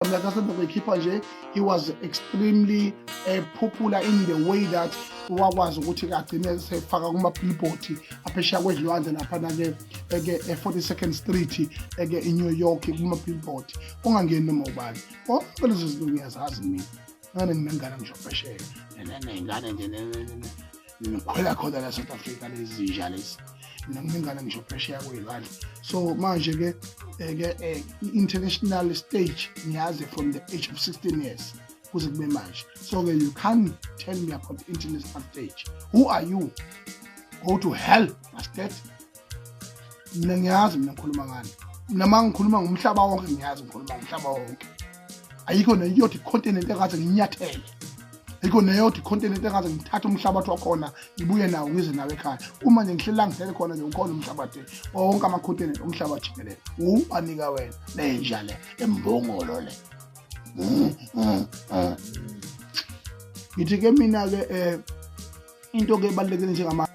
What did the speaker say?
like I said, the keeper, he was extremely popular in the way that was ukuthi agcine sefaka kuma-billboard aphesheya kwezilwandle laphana ke 42nd Street in New York kuma-billboard. Ungangeni noma ubani konke lezo zinto ngiyazazi mina ngane nginengane ngisho phesheya nengane nje nikhwela khona la South Africa lezinja lezi nginengane ngisho phesheya kwezilwandle. So manje ke international stage ngiyazi from the age of 16 years kuze kube manje. So you can't tell me about the international stage. Who are you? Go to hell, bastard. Mina ngiyazi mina ngikhuluma ngani. Mina mangikhuluma ngomhlaba wonke ngiyazi ngikhuluma ngomhlaba wonke. Ayikho neyothi continent engaze nginyathele. Ayikho neyothi continent engaze ngithathe umhlabathi wakhona ngibuye nawo ngize nawe ekhaya. Uma nje ngihlela ngihlele khona nje ukhona umhlabathi wonke ama-continent umhlaba jikelele. Anika wena lenja le embongolo le. Ngithi ke mina ke into ke ebalulekile njengama